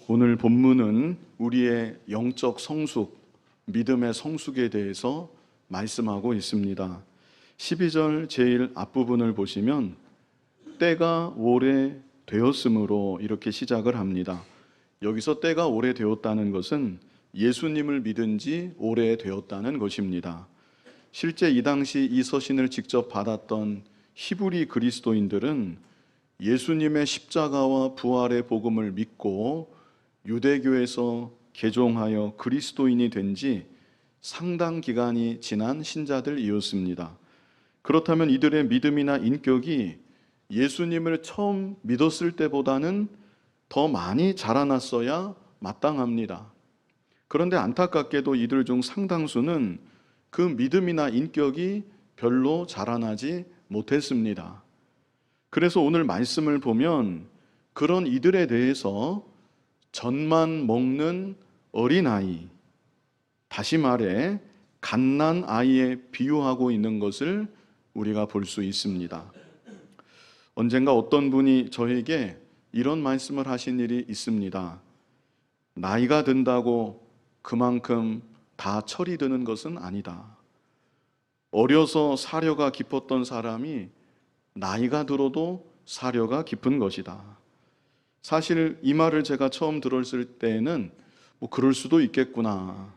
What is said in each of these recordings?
오늘 본문은 우리의 영적 성숙, 믿음의 성숙에 대해서 말씀하고 있습니다. 12절 제일 앞부분을 보시면 때가 오래 되었으므로 이렇게 시작을 합니다. 여기서 때가 오래 되었다는 것은 예수님을 믿은 지 오래 되었다는 것입니다. 실제 이 당시 이 서신을 직접 받았던 히브리 그리스도인들은 예수님의 십자가와 부활의 복음을 믿고 유대교에서 개종하여 그리스도인이 된 지 상당 기간이 지난 신자들이었습니다. 그렇다면 이들의 믿음이나 인격이 예수님을 처음 믿었을 때보다는 더 많이 자라났어야 마땅합니다. 그런데 안타깝게도 이들 중 상당수는 그 믿음이나 인격이 별로 자라나지 못했습니다. 그래서 오늘 말씀을 보면 그런 이들에 대해서 젖만 먹는 어린아이, 다시 말해 갓난아이에 비유하고 있는 것을 우리가 볼 수 있습니다. 언젠가 어떤 분이 저에게 이런 말씀을 하신 일이 있습니다. 나이가 든다고 그만큼 다 철이 드는 것은 아니다. 어려서 사려가 깊었던 사람이 나이가 들어도 사려가 깊은 것이다. 사실 이 말을 제가 처음 들었을 때에는 그럴 수도 있겠구나,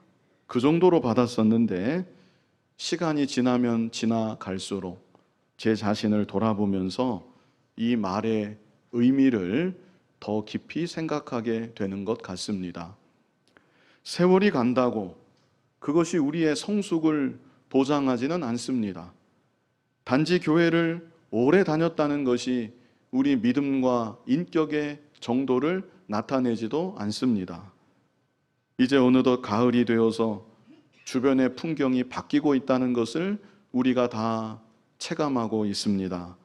그 정도로 받았었는데 시간이 지나면 지나갈수록 제 자신을 돌아보면서 이 말의 의미를 더 깊이 생각하게 되는 것 같습니다. 세월이 간다고 그것이 우리의 성숙을 보장하지는 않습니다. 단지 교회를 오래 다녔다는 것이 우리 믿음과 인격의 정도를 나타내지도 않습니다. 이제 어느덧 가을이 되어서 주변의 풍경이 바뀌고 있다는 것을 우리가 다 체감하고 있습니다.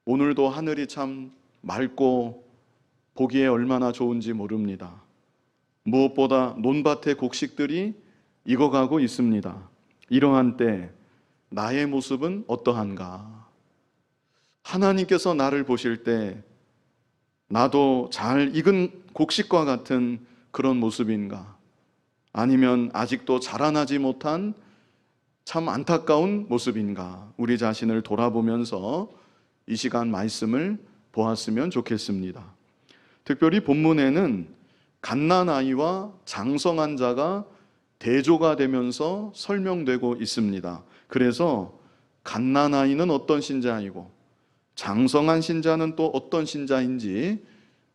오늘도 하늘이 참 맑고 보기에 얼마나 좋은지 모릅니다. 무엇보다 논밭의 곡식들이 익어가고 있습니다. 이러한 때 나의 모습은 어떠한가? 하나님께서 나를 보실 때 나도 잘 익은 곡식과 같은 그런 모습인가? 아니면 아직도 자라나지 못한 참 안타까운 모습인가? 우리 자신을 돌아보면서 이 시간 말씀을 보았으면 좋겠습니다. 특별히 본문에는 갓난아이와 장성한 자가 대조가 되면서 설명되고 있습니다. 그래서 갓난아이는 어떤 신자이고 장성한 신자는 또 어떤 신자인지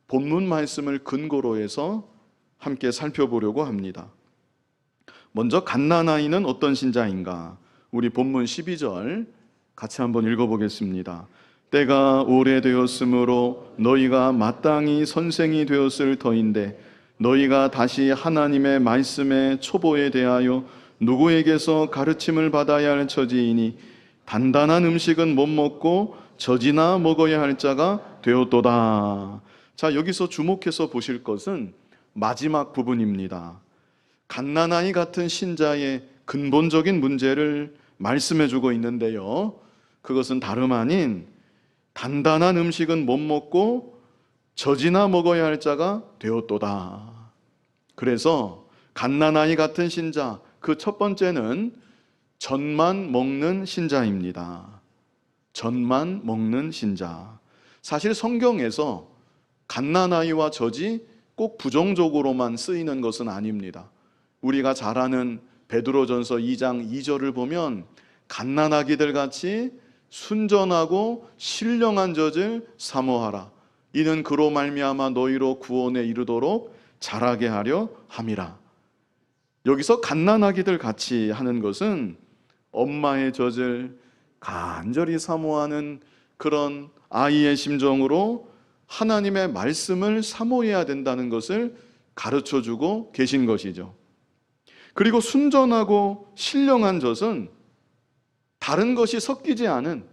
본문 말씀을 근거로 해서 함께 살펴보려고 합니다. 먼저 갓난아이는 어떤 신자인가? 우리 본문 12절 같이 한번 읽어보겠습니다. 때가 오래되었으므로 너희가 마땅히 선생이 되었을 터인데 너희가 다시 하나님의 말씀의 초보에 대하여 누구에게서 가르침을 받아야 할 처지이니 단단한 음식은 못 먹고 젖이나 먹어야 할 자가 되었도다. 자, 여기서 주목해서 보실 것은 마지막 부분입니다. 갓난아이 같은 신자의 근본적인 문제를 말씀해 주고 있는데요, 그것은 다름 아닌 단단한 음식은 못 먹고 젖이나 먹어야 할 자가 되었도다. 그래서 갓난아이 같은 신자, 그 첫 번째는 젖만 먹는 신자입니다. 젖만 먹는 신자. 사실 성경에서 갓난아이와 젖이 꼭 부정적으로만 쓰이는 것은 아닙니다. 우리가 잘 아는 베드로전서 2장 2절을 보면 갓난아기들 같이 순전하고 신령한 젖을 사모하라. 이는 그로 말미암아 너희로 구원에 이르도록 자라게 하려 함이라. 여기서 갓난아기들 같이 하는 것은 엄마의 젖을 간절히 사모하는 그런 아이의 심정으로 하나님의 말씀을 사모해야 된다는 것을 가르쳐주고 계신 것이죠. 그리고 순전하고 신령한 젖은 다른 것이 섞이지 않은,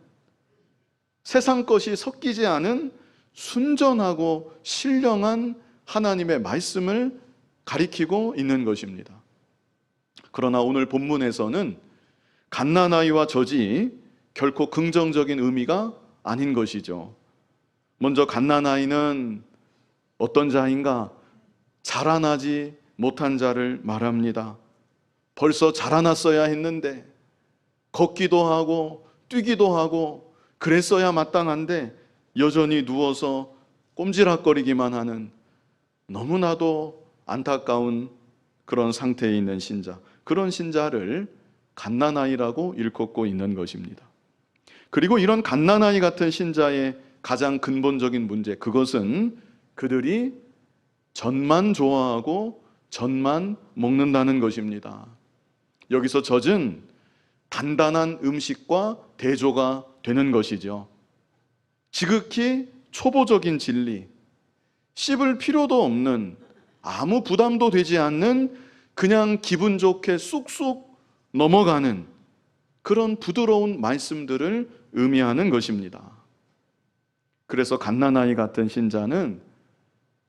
세상 것이 섞이지 않은 순전하고 신령한 하나님의 말씀을 가리키고 있는 것입니다. 그러나 오늘 본문에서는 갓난아이와 젖이 결코 긍정적인 의미가 아닌 것이죠. 먼저 갓난아이는 어떤 자인가? 자라나지 못한 자를 말합니다. 벌써 자라났어야 했는데, 걷기도 하고 뛰기도 하고 그랬어야 마땅한데 여전히 누워서 꼼지락거리기만 하는, 너무나도 안타까운 그런 상태에 있는 신자, 그런 신자를 갓난아이라고 일컫고 있는 것입니다. 그리고 이런 갓난아이 같은 신자의 가장 근본적인 문제, 그것은 그들이 젖만 좋아하고 젖만 먹는다는 것입니다. 여기서 젖은 단단한 음식과 대조가 되는 것이죠. 지극히 초보적인 진리, 씹을 필요도 없는, 아무 부담도 되지 않는, 그냥 기분 좋게 쑥쑥 넘어가는 그런 부드러운 말씀들을 의미하는 것입니다. 그래서 갓난아이 같은 신자는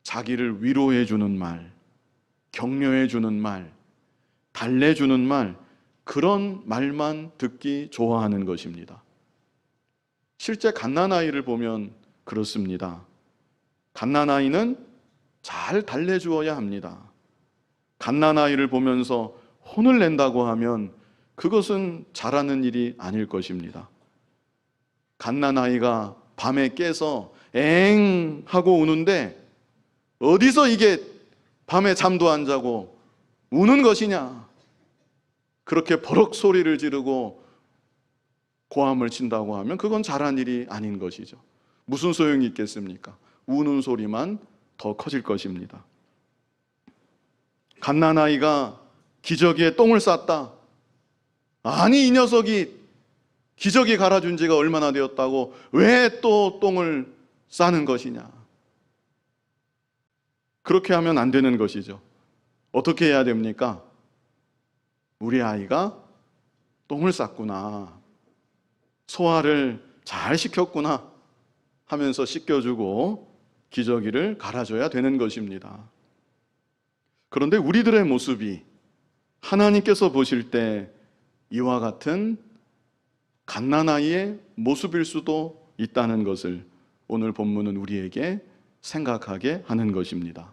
자기를 위로해 주는 말, 격려해 주는 말, 달래주는 말, 그런 말만 듣기 좋아하는 것입니다. 실제 갓난아이를 보면 그렇습니다. 갓난아이는 잘 달래주어야 합니다. 갓난아이를 보면서 혼을 낸다고 하면 그것은 잘하는 일이 아닐 것입니다. 갓난아이가 밤에 깨서 엥 하고 우는데 어디서 이게 밤에 잠도 안 자고 우는 것이냐, 그렇게 버럭 소리를 지르고 고함을 친다고 하면 그건 잘한 일이 아닌 것이죠. 무슨 소용이 있겠습니까? 우는 소리만 더 커질 것입니다. 갓난아이가 기저귀에 똥을 쌌다. 아니, 이 녀석이 기저귀 갈아준 지가 얼마나 되었다고 왜 또 똥을 싸는 것이냐. 그렇게 하면 안 되는 것이죠. 어떻게 해야 됩니까? 우리 아이가 똥을 쌌구나, 소화를 잘 시켰구나 하면서 씻겨주고 기저귀를 갈아줘야 되는 것입니다. 그런데 우리들의 모습이 하나님께서 보실 때 이와 같은 갓난아이의 모습일 수도 있다는 것을 오늘 본문은 우리에게 생각하게 하는 것입니다.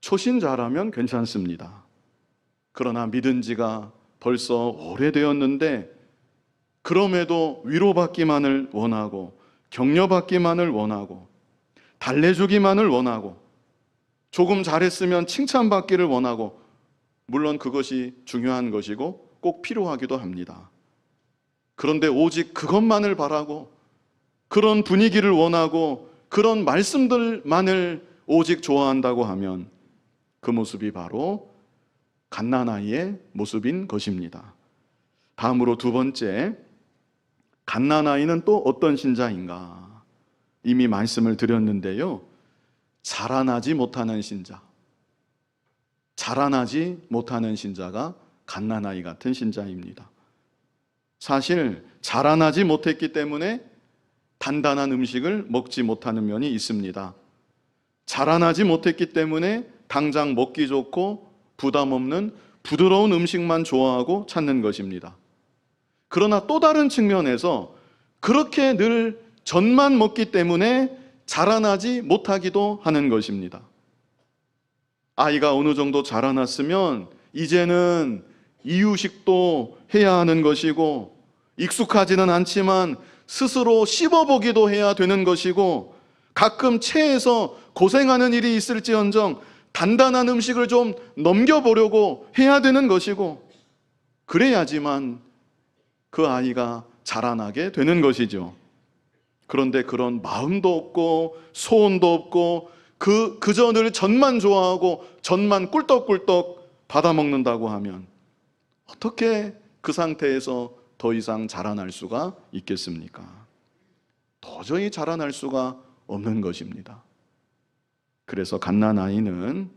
초신자라면 괜찮습니다. 그러나 믿은 지가 벌써 오래되었는데 그럼에도 위로받기만을 원하고 격려받기만을 원하고 달래주기만을 원하고 조금 잘했으면 칭찬받기를 원하고, 물론 그것이 중요한 것이고 꼭 필요하기도 합니다. 그런데 오직 그것만을 바라고 그런 분위기를 원하고 그런 말씀들만을 오직 좋아한다고 하면 그 모습이 바로 갓난아이의 모습인 것입니다. 다음으로 두 번째, 갓난아이는 또 어떤 신자인가? 이미 말씀을 드렸는데요. 자라나지 못하는 신자, 자라나지 못하는 신자가 갓난아이 같은 신자입니다. 사실 자라나지 못했기 때문에 단단한 음식을 먹지 못하는 면이 있습니다. 자라나지 못했기 때문에 당장 먹기 좋고 부담 없는 부드러운 음식만 좋아하고 찾는 것입니다. 그러나 또 다른 측면에서 그렇게 늘 젖만 먹기 때문에 자라나지 못하기도 하는 것입니다. 아이가 어느 정도 자라났으면 이제는 이유식도 해야 하는 것이고, 익숙하지는 않지만 스스로 씹어보기도 해야 되는 것이고, 가끔 체해서 고생하는 일이 있을지언정 단단한 음식을 좀 넘겨보려고 해야 되는 것이고, 그래야지만 그 아이가 자라나게 되는 것이죠. 그런데 그런 마음도 없고 소원도 없고 그저 늘 젖만 좋아하고 젖만 꿀떡꿀떡 받아먹는다고 하면 어떻게 그 상태에서 더 이상 자라날 수가 있겠습니까? 도저히 자라날 수가 없는 것입니다. 그래서 갓난아이는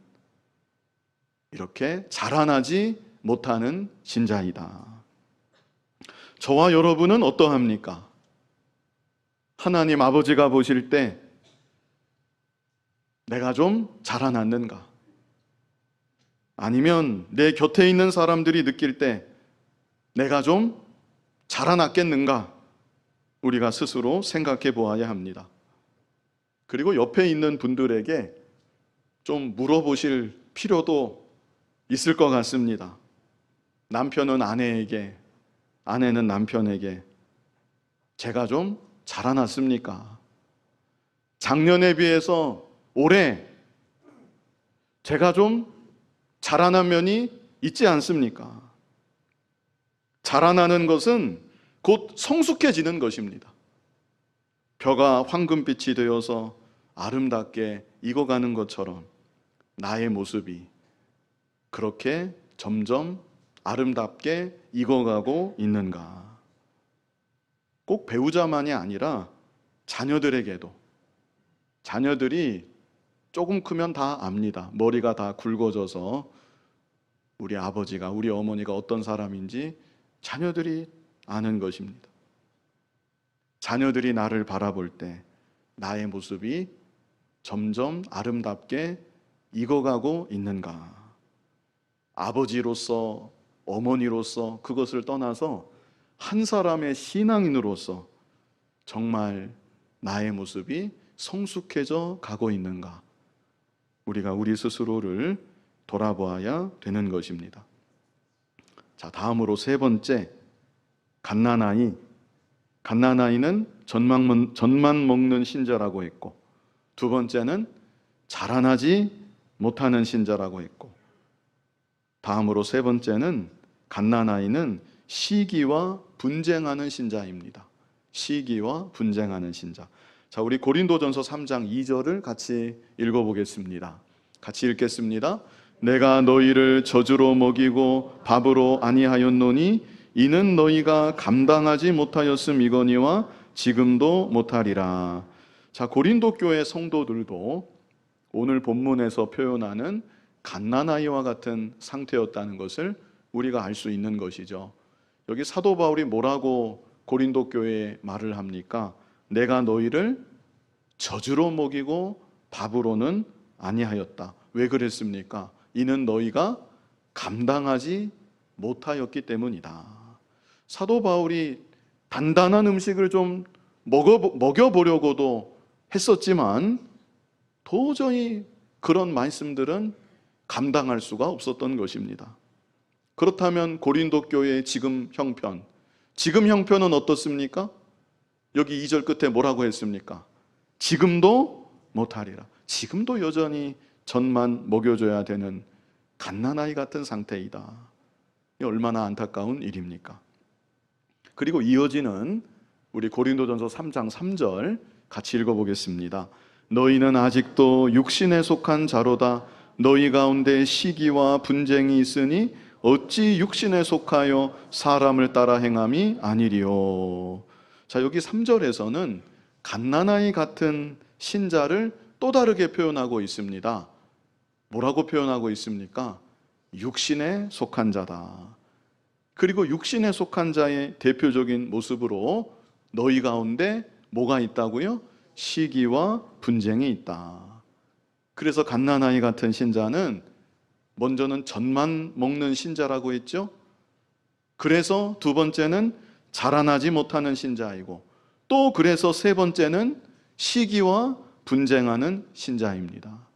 이렇게 자라나지 못하는 신자이다. 저와 여러분은 어떠합니까? 하나님 아버지가 보실 때 내가 좀 자라났는가? 아니면 내 곁에 있는 사람들이 느낄 때 내가 좀 자라났겠는가? 우리가 스스로 생각해 보아야 합니다. 그리고 옆에 있는 분들에게 좀 물어보실 필요도 있을 것 같습니다. 남편은 아내에게, 아내는 남편에게 제가 좀 자라났습니까? 작년에 비해서 올해 제가 좀 자라난 면이 있지 않습니까? 자라나는 것은 곧 성숙해지는 것입니다. 벼가 황금빛이 되어서 아름답게 익어가는 것처럼 나의 모습이 그렇게 점점 아름답게 익어가고 있는가? 꼭 배우자만이 아니라 자녀들에게도, 자녀들이 조금 크면 다 압니다. 머리가 다 굵어져서 우리 아버지가, 우리 어머니가 어떤 사람인지 자녀들이 아는 것입니다. 자녀들이 나를 바라볼 때 나의 모습이 점점 아름답게 익어가고 있는가? 아버지로서, 어머니로서 그것을 떠나서 한 사람의 신앙인으로서 정말 나의 모습이 성숙해져 가고 있는가? 우리가 우리 스스로를 돌아보아야 되는 것입니다. 자, 다음으로 세 번째, 갓난아이. 갓난아이는 젖만 먹는 신자라고 했고, 두 번째는 자라나지 못하는 신자라고 했고, 다음으로 세 번째는 갓난아이는 시기와 분쟁하는 신자입니다. 시기와 분쟁하는 신자. 자, 우리 고린도전서 3장 2절을 같이 읽어보겠습니다. 같이 읽겠습니다. 내가 너희를 젖으로 먹이고 밥으로 아니하였노니 이는 너희가 감당하지 못하였음이거니와 지금도 못하리라. 자, 고린도 교회 성도들도 오늘 본문에서 표현하는 갓난아이와 같은 상태였다는 것을 우리가 알 수 있는 것이죠. 여기 사도 바울이 뭐라고 고린도 교회에 말을 합니까? 내가 너희를 젖으로 먹이고 밥으로는 아니하였다. 왜 그랬습니까? 이는 너희가 감당하지 못하였기 때문이다. 사도 바울이 단단한 음식을 좀 먹여보려고도 했었지만 도저히 그런 말씀들은 감당할 수가 없었던 것입니다. 그렇다면 고린도 교회의 지금 형편은 어떻습니까? 여기 2절 끝에 뭐라고 했습니까? 지금도 못하리라. 지금도 여전히 젖만 먹여줘야 되는 갓난아이 같은 상태이다. 얼마나 안타까운 일입니까? 그리고 이어지는 우리 고린도전서 3장 3절 같이 읽어보겠습니다. 너희는 아직도 육신에 속한 자로다. 너희 가운데 시기와 분쟁이 있으니 어찌 육신에 속하여 사람을 따라 행함이 아니리요. 자, 여기 3절에서는 갓난아이 같은 신자를 또 다르게 표현하고 있습니다. 뭐라고 표현하고 있습니까? 육신에 속한 자다. 그리고 육신에 속한 자의 대표적인 모습으로 너희 가운데 뭐가 있다고요? 시기와 분쟁이 있다. 그래서 갓난아이 같은 신자는 먼저는 젖만 먹는 신자라고 했죠. 그래서 두 번째는 자라나지 못하는 신자이고, 또 그래서 세 번째는 시기와 분쟁하는 신자입니다.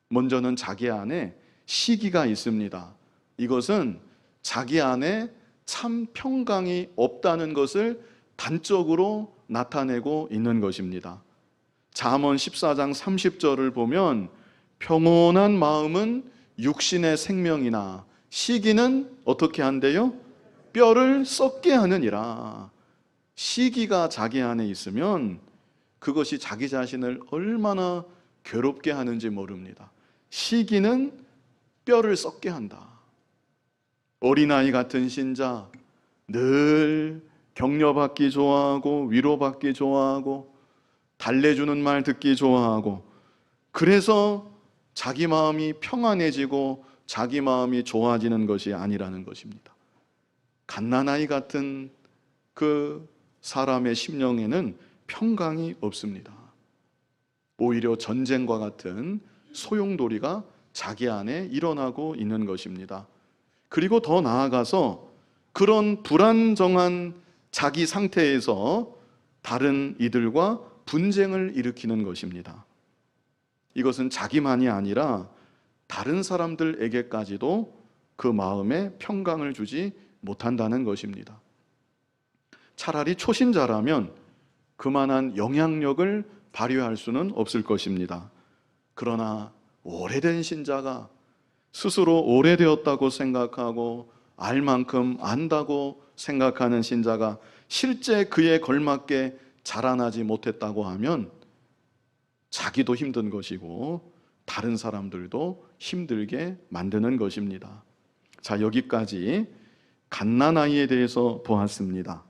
먼저는 자기 안에 시기가 있습니다. 이것은 자기 안에 참 평강이 없다는 것을 단적으로 나타내고 있는 것입니다. 잠언 14장 30절을 보면 평온한 마음은 육신의 생명이나 시기는 어떻게 한대요? 뼈를 썩게 하느니라. 시기가 자기 안에 있으면 그것이 자기 자신을 얼마나 괴롭게 하는지 모릅니다. 시기는 뼈를 썩게 한다. 어린아이 같은 신자, 늘 격려받기 좋아하고 위로받기 좋아하고 달래주는 말 듣기 좋아하고, 그래서 자기 마음이 평안해지고 자기 마음이 좋아지는 것이 아니라는 것입니다. 갓난아이 같은 그 사람의 심령에는 평강이 없습니다. 오히려 전쟁과 같은 소용돌이가 자기 안에 일어나고 있는 것입니다. 그리고 더 나아가서 그런 불안정한 자기 상태에서 다른 이들과 분쟁을 일으키는 것입니다. 이것은 자기만이 아니라 다른 사람들에게까지도 그 마음에 평강을 주지 못한다는 것입니다. 차라리 초신자라면 그만한 영향력을 발휘할 수는 없을 것입니다. 그러나 오래된 신자가 스스로 오래되었다고 생각하고 알 만큼 안다고 생각하는 신자가 실제 그에 걸맞게 자라나지 못했다고 하면 자기도 힘든 것이고 다른 사람들도 힘들게 만드는 것입니다. 자, 여기까지 갓난아이에 대해서 보았습니다.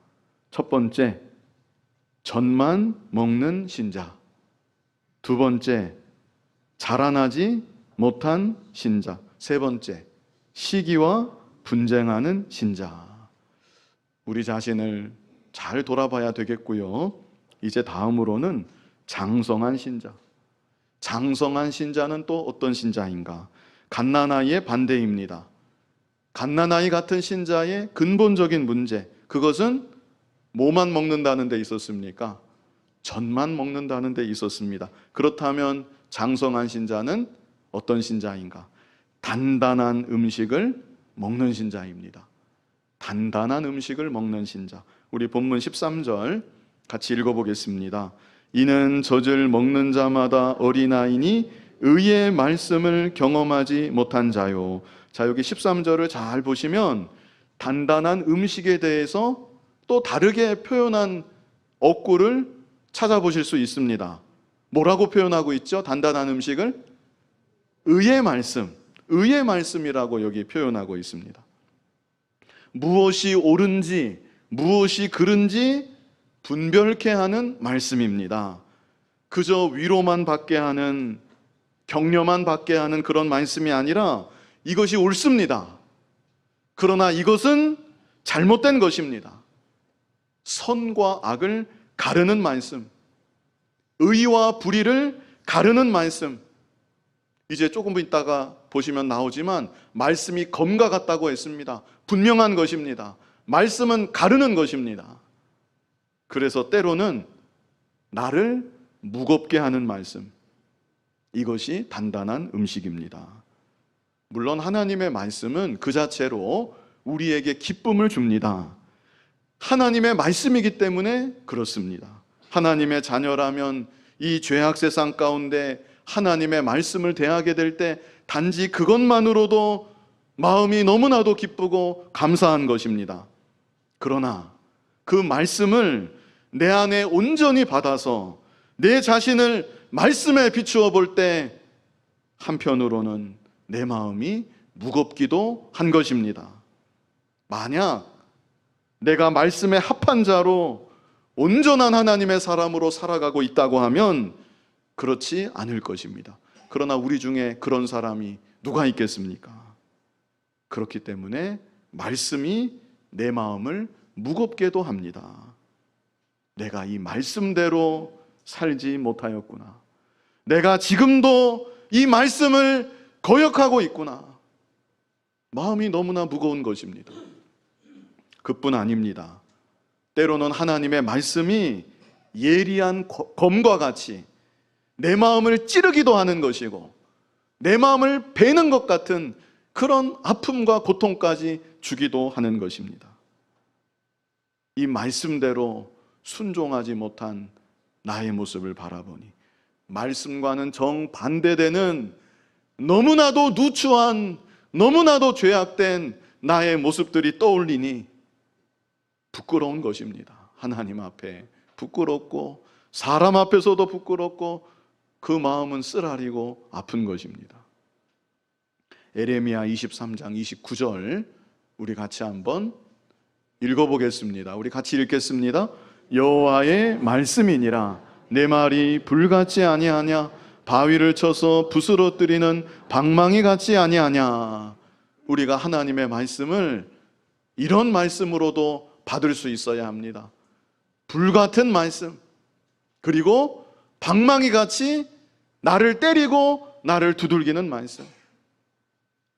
첫 번째, 젖만 먹는 신자. 두 번째, 자라나지 못한 신자. 세 번째, 시기와 분쟁하는 신자. 우리 자신을 잘 돌아봐야 되겠고요. 이제 다음으로는 장성한 신자. 장성한 신자는 또 어떤 신자인가? 갓난아이의 반대입니다. 갓난아이 같은 신자의 근본적인 문제, 그것은 뭐만 먹는다는 데 있었습니까? 젖만 먹는다는 데 있었습니다. 그렇다면 장성한 신자는 어떤 신자인가? 단단한 음식을 먹는 신자입니다. 단단한 음식을 먹는 신자. 우리 본문 13절 같이 읽어보겠습니다. 이는 젖을 먹는 자마다 어린아이니 의의 말씀을 경험하지 못한 자요. 자, 여기 13절을 잘 보시면 단단한 음식에 대해서 또 다르게 표현한 어구를 찾아보실 수 있습니다. 뭐라고 표현하고 있죠? 단단한 음식을? 의의 말씀, 의의 말씀이라고 여기 표현하고 있습니다. 무엇이 옳은지, 무엇이 그른지 분별케 하는 말씀입니다. 그저 위로만 받게 하는, 격려만 받게 하는 그런 말씀이 아니라 이것이 옳습니다. 그러나 이것은 잘못된 것입니다. 선과 악을 가르는 말씀, 의와 불의를 가르는 말씀. 이제 조금 있다가 보시면 나오지만 말씀이 검과 같다고 했습니다. 분명한 것입니다. 말씀은 가르는 것입니다. 그래서 때로는 나를 무겁게 하는 말씀, 이것이 단단한 음식입니다. 물론 하나님의 말씀은 그 자체로 우리에게 기쁨을 줍니다. 하나님의 말씀이기 때문에 그렇습니다. 하나님의 자녀라면 이 죄악 세상 가운데 하나님의 말씀을 대하게 될 때 단지 그것만으로도 마음이 너무나도 기쁘고 감사한 것입니다. 그러나 그 말씀을 내 안에 온전히 받아서 내 자신을 말씀에 비추어 볼 때 한편으로는 내 마음이 무겁기도 한 것입니다. 만약 내가 말씀에 합한 자로 온전한 하나님의 사람으로 살아가고 있다고 하면 그렇지 않을 것입니다. 그러나 우리 중에 그런 사람이 누가 있겠습니까? 그렇기 때문에 말씀이 내 마음을 무겁게도 합니다. 내가 이 말씀대로 살지 못하였구나. 내가 지금도 이 말씀을 거역하고 있구나. 마음이 너무나 무거운 것입니다. 그뿐 아닙니다. 때로는 하나님의 말씀이 예리한 검과 같이 내 마음을 찌르기도 하는 것이고 내 마음을 베는 것 같은 그런 아픔과 고통까지 주기도 하는 것입니다. 이 말씀대로 순종하지 못한 나의 모습을 바라보니 말씀과는 정반대되는 너무나도 누추한, 너무나도 죄악된 나의 모습들이 떠올리니 부끄러운 것입니다. 하나님 앞에 부끄럽고 사람 앞에서도 부끄럽고 그 마음은 쓰라리고 아픈 것입니다. 에레미야 23장 29절 우리 같이 한번 읽어보겠습니다. 우리 같이 읽겠습니다. 여호와의 말씀이니라 내 말이 불같지 아니하냐 바위를 쳐서 부스러뜨리는 방망이 같지 아니하냐. 우리가 하나님의 말씀을 이런 말씀으로도 받을 수 있어야 합니다. 불같은 말씀, 그리고 방망이같이 나를 때리고 나를 두들기는 말씀.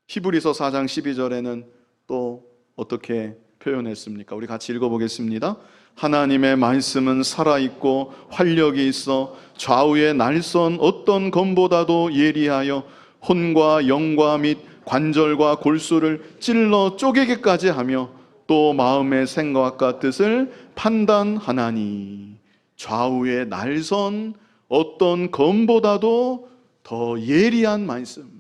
히브리서 4장 12절에는 또 어떻게 표현했습니까? 우리 같이 읽어보겠습니다. 하나님의 말씀은 살아있고 활력이 있어 좌우의 날선 어떤 검보다도 예리하여 혼과 영과 및 관절과 골수를 찔러 쪼개기까지 하며 또 마음의 생각과 뜻을 판단하나니 좌우의 날선 어떤 검보다도 더 예리한 말씀.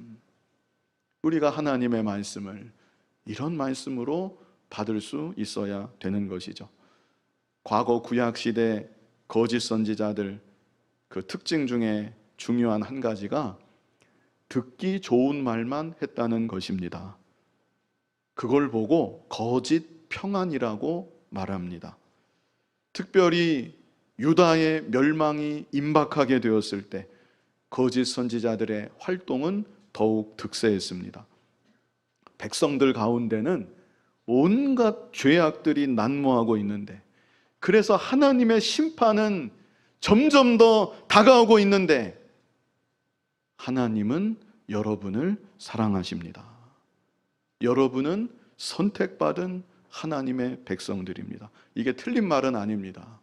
우리가 하나님의 말씀을 이런 말씀으로 받을 수 있어야 되는 것이죠. 과거 구약시대 거짓 선지자들 그 특징 중에 중요한 한 가지가 듣기 좋은 말만 했다는 것입니다. 그걸 보고 거짓 평안이라고 말합니다. 특별히 유다의 멸망이 임박하게 되었을 때 거짓 선지자들의 활동은 더욱 득세했습니다. 백성들 가운데는 온갖 죄악들이 난무하고 있는데, 그래서 하나님의 심판은 점점 더 다가오고 있는데 하나님은 여러분을 사랑하십니다. 여러분은 선택받은 하나님의 백성들입니다. 이게 틀린 말은 아닙니다.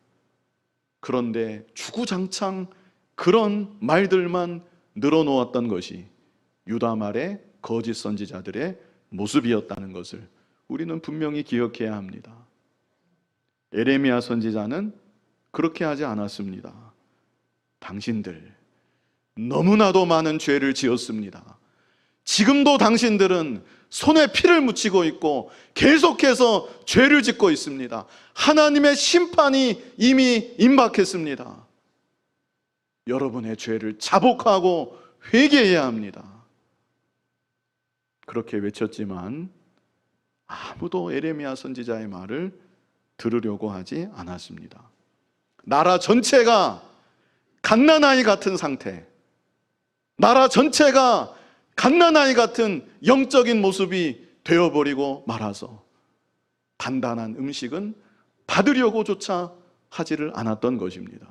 그런데 주구장창 그런 말들만 늘어놓았던 것이 유다 말의 거짓 선지자들의 모습이었다는 것을 우리는 분명히 기억해야 합니다. 에레미야 선지자는 그렇게 하지 않았습니다. 당신들 너무나도 많은 죄를 지었습니다. 지금도 당신들은 손에 피를 묻히고 있고 계속해서 죄를 짓고 있습니다. 하나님의 심판이 이미 임박했습니다. 여러분의 죄를 자복하고 회개해야 합니다. 그렇게 외쳤지만 아무도 에레미야 선지자의 말을 들으려고 하지 않았습니다. 나라 전체가 갓난아이 같은 상태, 나라 전체가 갓난아이 같은 영적인 모습이 되어버리고 말아서 단단한 음식은 받으려고조차 하지를 않았던 것입니다.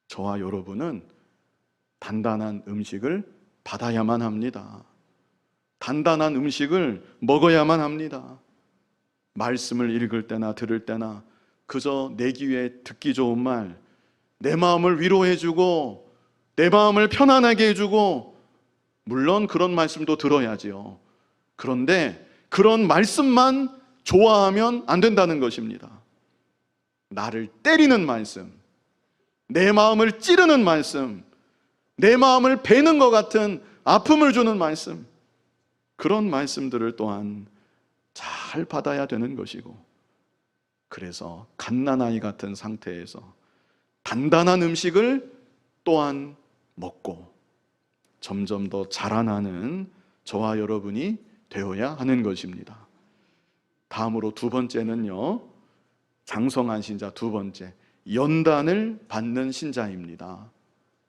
저와 여러분은 단단한 음식을 받아야만 합니다. 단단한 음식을 먹어야만 합니다. 말씀을 읽을 때나 들을 때나 그저 내 귀에 듣기 좋은 말, 내 마음을 위로해주고 내 마음을 편안하게 해주고, 물론 그런 말씀도 들어야지요. 그런데 그런 말씀만 좋아하면 안 된다는 것입니다. 나를 때리는 말씀, 내 마음을 찌르는 말씀, 내 마음을 베는 것 같은 아픔을 주는 말씀, 그런 말씀들을 또한 잘 받아야 되는 것이고, 그래서 갓난아이 같은 상태에서 단단한 음식을 또한 먹고 점점 더 자라나는 저와 여러분이 되어야 하는 것입니다. 다음으로 두 번째는요, 장성한 신자, 두 번째, 연단을 받는 신자입니다.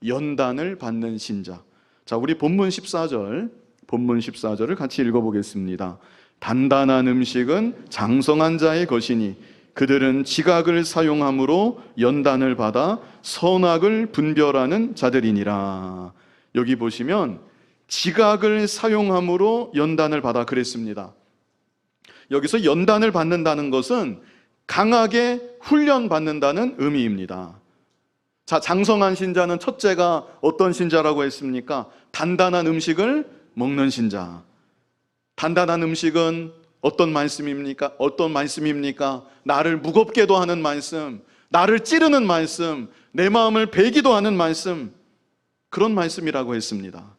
연단을 받는 신자. 자, 우리 본문 14절을 같이 읽어보겠습니다. 단단한 음식은 장성한 자의 것이니 그들은 지각을 사용함으로 연단을 받아 선악을 분별하는 자들이니라. 여기 보시면 지각을 사용함으로 연단을 받아 그랬습니다. 여기서 연단을 받는다는 것은 강하게 훈련받는다는 의미입니다. 자, 장성한 신자는 첫째가 어떤 신자라고 했습니까? 단단한 음식을 먹는 신자. 단단한 음식은 어떤 말씀입니까? 어떤 말씀입니까? 나를 무겁게도 하는 말씀, 나를 찌르는 말씀, 내 마음을 베기도 하는 말씀, 그런 말씀이라고 했습니다.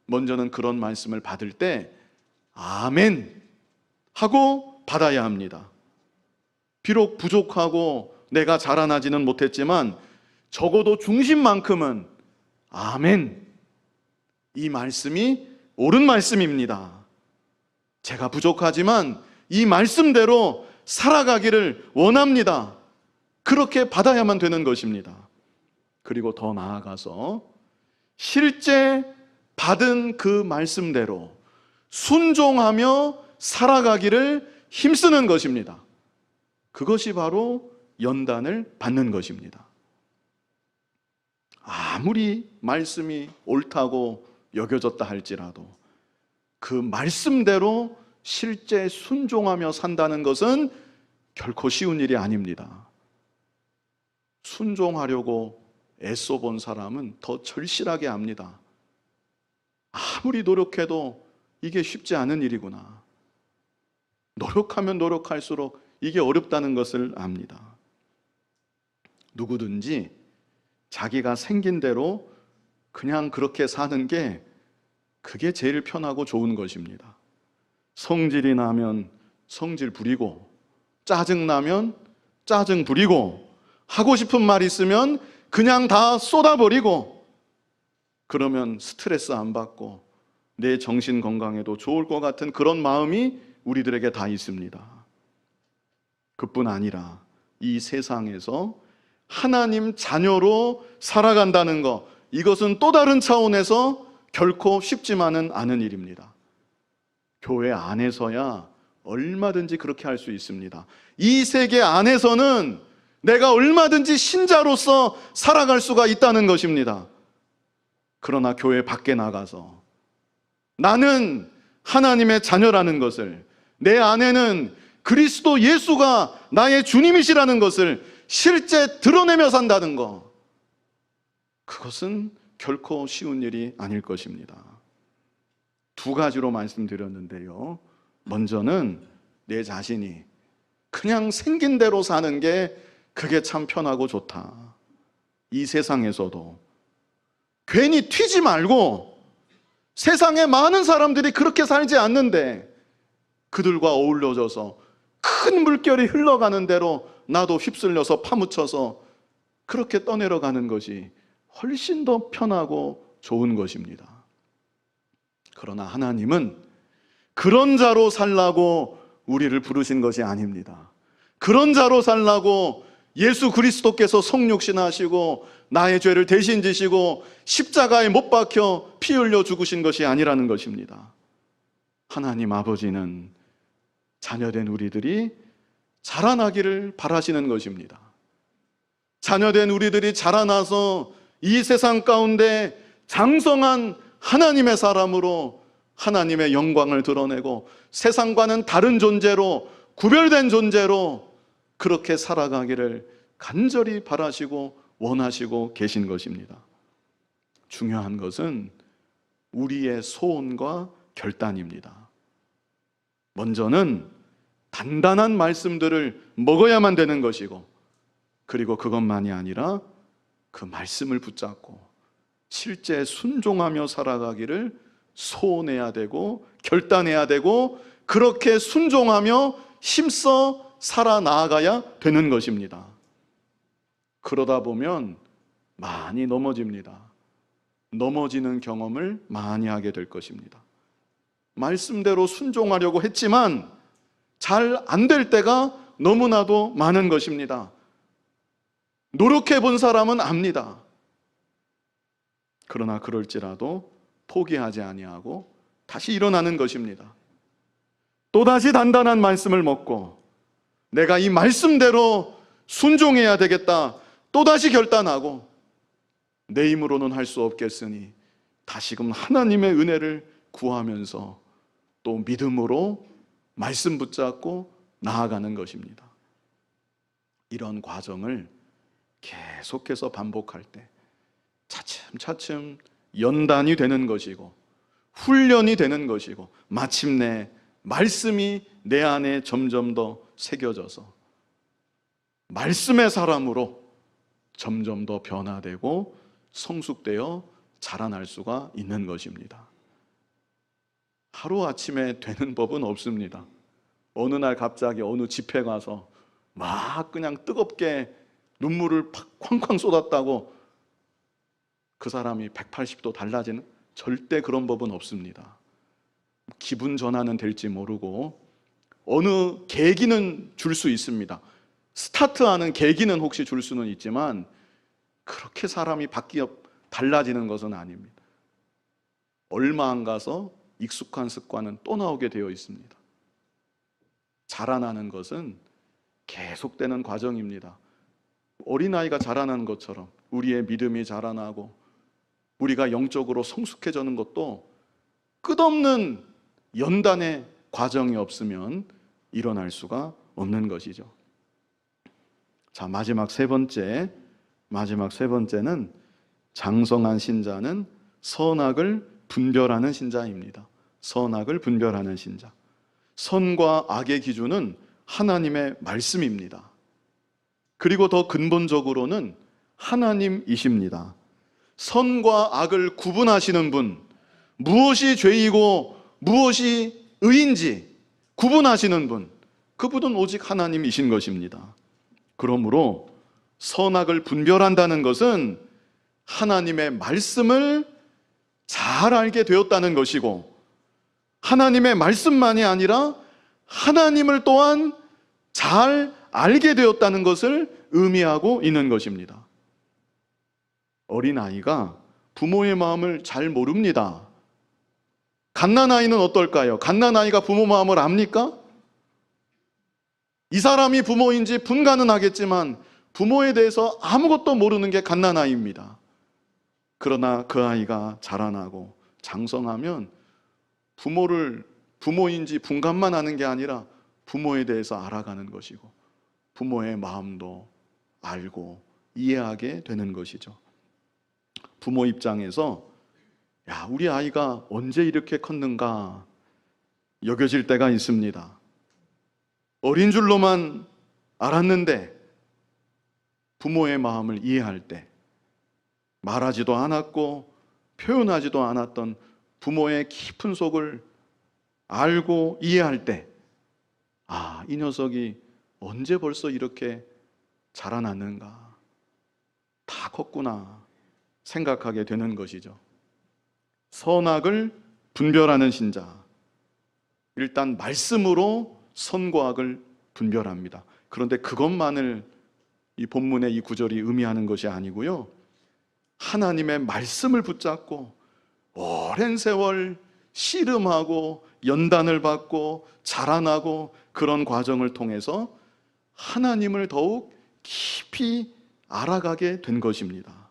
먼저는 그런 말씀을 받을 때 아멘 하고 받아야 합니다. 비록 부족하고 내가 자라나지는 못했지만 적어도 중심만큼은 아멘, 이 말씀이 옳은 말씀입니다. 제가 부족하지만 이 말씀대로 살아가기를 원합니다. 그렇게 받아야만 되는 것입니다. 그리고 더 나아가서 실제 받은 그 말씀대로 순종하며 살아가기를 힘쓰는 것입니다. 그것이 바로 연단을 받는 것입니다. 아무리 말씀이 옳다고 여겨졌다 할지라도 그 말씀대로 실제 순종하며 산다는 것은 결코 쉬운 일이 아닙니다. 순종하려고 애써 본 사람은 더 절실하게 압니다. 아무리 노력해도 이게 쉽지 않은 일이구나. 노력하면 노력할수록 이게 어렵다는 것을 압니다. 누구든지 자기가 생긴 대로 그냥 그렇게 사는 게 그게 제일 편하고 좋은 것입니다. 성질이 나면 성질 부리고, 짜증 나면 짜증 부리고, 하고 싶은 말 있으면 그냥 다 쏟아버리고, 그러면 스트레스 안 받고 내 정신 건강에도 좋을 것 같은 그런 마음이 우리들에게 다 있습니다. 그뿐 아니라 이 세상에서 하나님 자녀로 살아간다는 것, 이것은 또 다른 차원에서 결코 쉽지만은 않은 일입니다. 교회 안에서야 얼마든지 그렇게 할 수 있습니다. 이 세계 안에서는 내가 얼마든지 신자로서 살아갈 수가 있다는 것입니다. 그러나 교회 밖에 나가서 나는 하나님의 자녀라는 것을, 내 안에는 그리스도 예수가 나의 주님이시라는 것을 실제 드러내며 산다는 것, 그것은 결코 쉬운 일이 아닐 것입니다. 두 가지로 말씀드렸는데요. 먼저는 내 자신이 그냥 생긴 대로 사는 게 그게 참 편하고 좋다. 이 세상에서도 괜히 튀지 말고, 세상에 많은 사람들이 그렇게 살지 않는데 그들과 어울려져서 큰 물결이 흘러가는 대로 나도 휩쓸려서 파묻혀서 그렇게 떠내려가는 것이 훨씬 더 편하고 좋은 것입니다. 그러나 하나님은 그런 자로 살라고 우리를 부르신 것이 아닙니다. 그런 자로 살라고 예수 그리스도께서 성육신하시고 나의 죄를 대신 지시고 십자가에 못 박혀 피 흘려 죽으신 것이 아니라는 것입니다. 하나님 아버지는 자녀된 우리들이 자라나기를 바라시는 것입니다. 자녀된 우리들이 자라나서 이 세상 가운데 장성한 하나님의 사람으로 하나님의 영광을 드러내고 세상과는 다른 존재로, 구별된 존재로 그렇게 살아가기를 간절히 바라시고 원하시고 계신 것입니다. 중요한 것은 우리의 소원과 결단입니다. 먼저는 단단한 말씀들을 먹어야만 되는 것이고, 그리고 그것만이 아니라 그 말씀을 붙잡고 실제 순종하며 살아가기를 소원해야 되고 결단해야 되고, 그렇게 순종하며 힘써 살아나가야 되는 것입니다. 그러다 보면 많이 넘어집니다. 넘어지는 경험을 많이 하게 될 것입니다. 말씀대로 순종하려고 했지만 잘 안 될 때가 너무나도 많은 것입니다. 노력해 본 사람은 압니다. 그러나 그럴지라도 포기하지 아니하고 다시 일어나는 것입니다. 또다시 단단한 말씀을 먹고 내가 이 말씀대로 순종해야 되겠다, 또다시 결단하고 내 힘으로는 할 수 없겠으니 다시금 하나님의 은혜를 구하면서 또 믿음으로 말씀 붙잡고 나아가는 것입니다. 이런 과정을 계속해서 반복할 때 차츰차츰 연단이 되는 것이고 훈련이 되는 것이고, 마침내 말씀이 내 안에 점점 더 새겨져서 말씀의 사람으로 점점 더 변화되고 성숙되어 자라날 수가 있는 것입니다. 하루아침에 되는 법은 없습니다. 어느 날 갑자기 어느 집회 가서 막 그냥 뜨겁게 눈물을 팍 쾅쾅 쏟았다고 그 사람이 180도 달라지는, 절대 그런 법은 없습니다. 기분 전환은 될지 모르고 어느 계기는 줄 수 있습니다. 스타트하는 계기는 혹시 줄 수는 있지만 그렇게 사람이 바뀌어 달라지는 것은 아닙니다. 얼마 안 가서 익숙한 습관은 또 나오게 되어 있습니다. 자라나는 것은 계속되는 과정입니다. 어린아이가 자라나는 것처럼 우리의 믿음이 자라나고 우리가 영적으로 성숙해지는 것도 끝없는 연단의 과정이 없으면 일어날 수가 없는 것이죠. 자, 마지막 세 번째는 장성한 신자는 선악을 분별하는 신자입니다. 선악을 분별하는 신자. 선과 악의 기준은 하나님의 말씀입니다. 그리고 더 근본적으로는 하나님이십니다. 선과 악을 구분하시는 분, 무엇이 죄이고 무엇이 의인지 구분하시는 분, 그분은 오직 하나님이신 것입니다. 그러므로 선악을 분별한다는 것은 하나님의 말씀을 잘 알게 되었다는 것이고, 하나님의 말씀만이 아니라 하나님을 또한 잘 알게 되었다는 것을 의미하고 있는 것입니다. 어린아이가 부모의 마음을 잘 모릅니다. 갓난아이는 어떨까요? 갓난아이가 부모 마음을 압니까? 이 사람이 부모인지 분간은 하겠지만 부모에 대해서 아무것도 모르는 게 갓난아이입니다. 그러나 그 아이가 자라나고 장성하면 부모인지 분간만 하는 게 아니라 부모에 대해서 알아가는 것이고, 부모의 마음도 알고 이해하게 되는 것이죠. 부모 입장에서 우리 아이가 언제 이렇게 컸는가 여겨질 때가 있습니다. 어린 줄로만 알았는데 부모의 마음을 이해할 때, 말하지도 않았고 표현하지도 않았던 부모의 깊은 속을 알고 이해할 때, 이 녀석이 언제 벌써 이렇게 자라났는가, 다 컸구나 생각하게 되는 것이죠. 선악을 분별하는 신자, 일단 말씀으로 선과 악을 분별합니다. 그런데 그것만을 이 본문의 이 구절이 의미하는 것이 아니고요, 하나님의 말씀을 붙잡고 오랜 세월 씨름하고 연단을 받고 자라나고 그런 과정을 통해서 하나님을 더욱 깊이 알아가게 된 것입니다.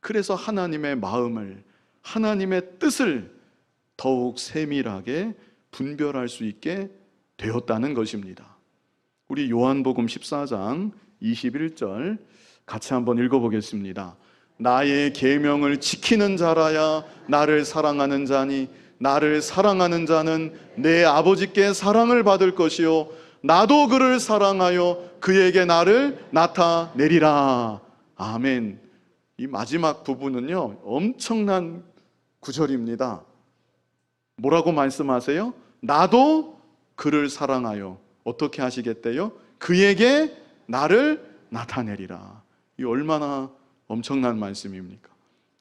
그래서 하나님의 마음을, 하나님의 뜻을 더욱 세밀하게 분별할 수 있게 되었다는 것입니다. 우리 요한복음 14장 21절 같이 한번 읽어보겠습니다. 나의 계명을 지키는 자라야 나를 사랑하는 자니, 나를 사랑하는 자는 내 아버지께 사랑을 받을 것이요 나도 그를 사랑하여 그에게 나를 나타내리라. 아멘. 이 마지막 부분은요, 엄청난 구절입니다. 뭐라고 말씀하세요? 나도 그를 사랑하여 어떻게 하시겠대요? 그에게 나를 나타내리라. 이 얼마나 엄청난 말씀입니까?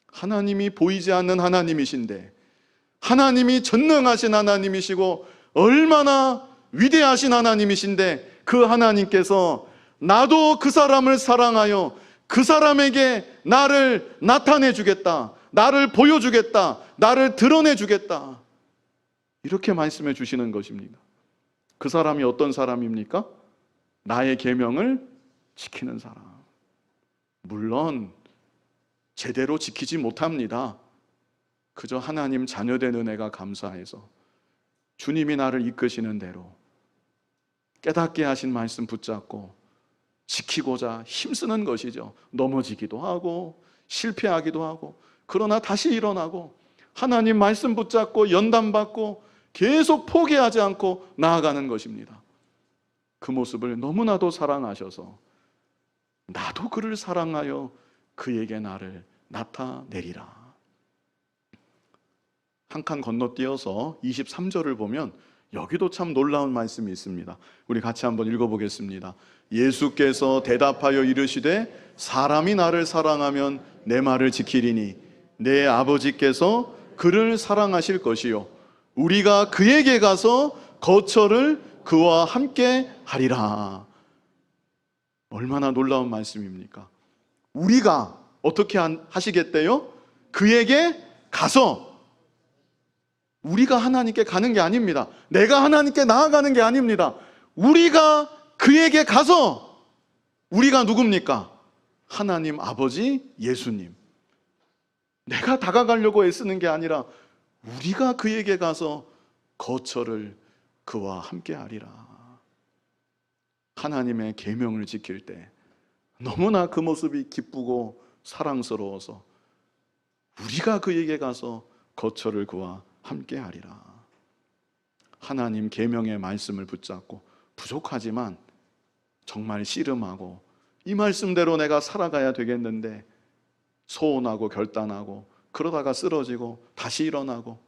하나님이 보이지 않는 하나님이신데, 하나님이 전능하신 하나님이시고 얼마나 위대하신 하나님이신데, 그 하나님께서 나도 그 사람을 사랑하여 그 사람에게 나를 나타내 주겠다, 나를 보여주겠다, 나를 드러내 주겠다, 이렇게 말씀해 주시는 것입니다. 그 사람이 어떤 사람입니까? 나의 계명을 지키는 사람. 물론 제대로 지키지 못합니다. 그저 하나님 자녀된 은혜가 감사해서 주님이 나를 이끄시는 대로 깨닫게 하신 말씀 붙잡고 지키고자 힘쓰는 것이죠. 넘어지기도 하고 실패하기도 하고, 그러나 다시 일어나고 하나님 말씀 붙잡고 연단받고 계속 포기하지 않고 나아가는 것입니다. 그 모습을 너무나도 사랑하셔서 나도 그를 사랑하여 그에게 나를 나타내리라. 한 칸 건너뛰어서 23절을 보면 여기도 참 놀라운 말씀이 있습니다. 우리 같이 한번 읽어보겠습니다. 예수께서 대답하여 이르시되 사람이 나를 사랑하면 내 말을 지키리니 내 아버지께서 그를 사랑하실 것이요 우리가 그에게 가서 거처를 그와 함께 하리라. 얼마나 놀라운 말씀입니까? 우리가 어떻게 하시겠대요? 그에게 가서. 우리가 하나님께 가는 게 아닙니다. 내가 하나님께 나아가는 게 아닙니다. 우리가 그에게 가서. 우리가 누굽니까? 하나님 아버지 예수님. 내가 다가가려고 애쓰는 게 아니라 우리가 그에게 가서 거처를 그와 함께 하리라. 하나님의 계명을 지킬 때 너무나 그 모습이 기쁘고 사랑스러워서 우리가 그에게 가서 거처를 구하 함께하리라. 하나님 계명의 말씀을 붙잡고 부족하지만 정말 씨름하고 이 말씀대로 내가 살아가야 되겠는데 소원하고 결단하고 그러다가 쓰러지고 다시 일어나고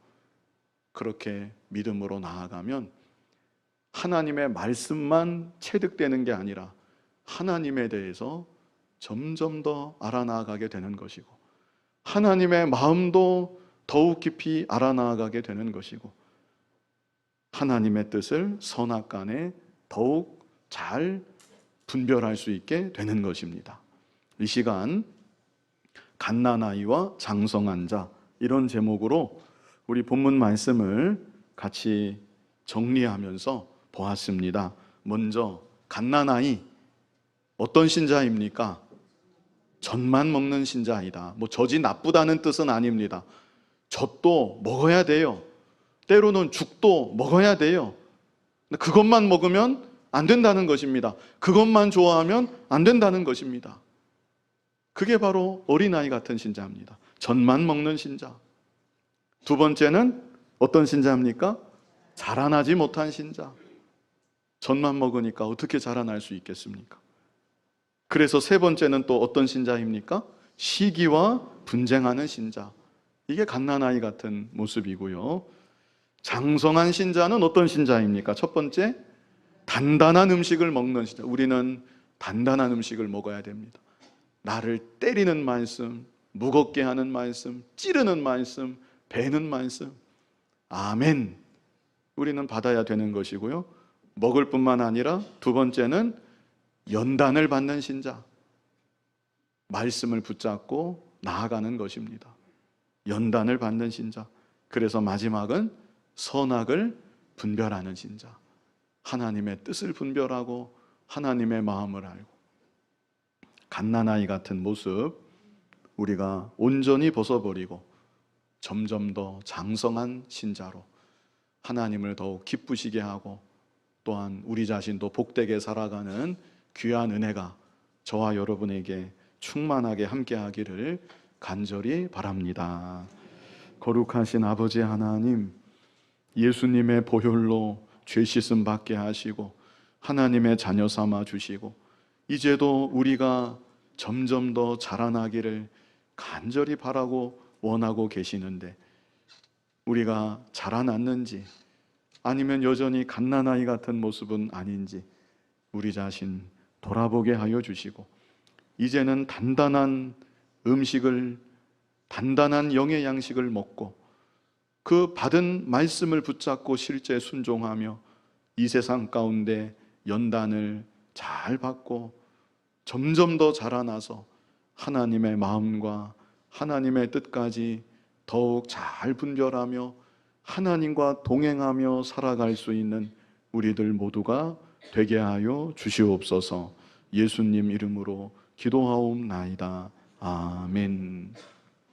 그렇게 믿음으로 나아가면 하나님의 말씀만 체득되는 게 아니라 하나님에 대해서 점점 더 알아나가게 되는 것이고 하나님의 마음도 더욱 깊이 알아나가게 되는 것이고 하나님의 뜻을 선악간에 더욱 잘 분별할 수 있게 되는 것입니다. 이 시간 갓난아이와 장성한 자, 이런 제목으로 우리 본문 말씀을 같이 정리하면서 보았습니다. 먼저 갓난아이, 어떤 신자입니까? 젖만 먹는 신자이다. 젖이 나쁘다는 뜻은 아닙니다. 젖도 먹어야 돼요. 때로는 죽도 먹어야 돼요. 그것만 먹으면 안 된다는 것입니다. 그것만 좋아하면 안 된다는 것입니다. 그게 바로 어린아이 같은 신자입니다. 젖만 먹는 신자. 두 번째는 어떤 신자입니까? 자라나지 못한 신자. 젖만 먹으니까 어떻게 자라날 수 있겠습니까? 그래서 세 번째는 또 어떤 신자입니까? 시기와 분쟁하는 신자. 이게 갓난아이 같은 모습이고요. 장성한 신자는 어떤 신자입니까? 첫 번째, 단단한 음식을 먹는 신자. 우리는 단단한 음식을 먹어야 됩니다. 나를 때리는 말씀, 무겁게 하는 말씀, 찌르는 말씀, 베는 말씀, 아멘, 우리는 받아야 되는 것이고요. 먹을 뿐만 아니라 두 번째는 연단을 받는 신자, 말씀을 붙잡고 나아가는 것입니다. 연단을 받는 신자. 그래서 마지막은 선악을 분별하는 신자. 하나님의 뜻을 분별하고 하나님의 마음을 알고 갓난아이 같은 모습 우리가 온전히 벗어버리고 점점 더 장성한 신자로 하나님을 더욱 기쁘시게 하고 또한 우리 자신도 복되게 살아가는 귀한 은혜가 저와 여러분에게 충만하게 함께하기를 간절히 바랍니다. 거룩하신 아버지 하나님, 예수님의 보혈로 죄 씻음 받게 하시고 하나님의 자녀 삼아 주시고 이제도 우리가 점점 더 자라나기를 간절히 바라고 원하고 계시는데 우리가 자라났는지 아니면 여전히 갓난아이 같은 모습은 아닌지 우리 자신 돌아보게 하여 주시고 이제는 단단한 음식을, 단단한 영의 양식을 먹고 그 받은 말씀을 붙잡고 실제 순종하며 이 세상 가운데 연단을 잘 받고 점점 더 자라나서 하나님의 마음과 하나님의 뜻까지 더욱 잘 분별하며 하나님과 동행하며 살아갈 수 있는 우리들 모두가 되게 하여 주시옵소서. 예수님 이름으로 기도하옵나이다. 아멘.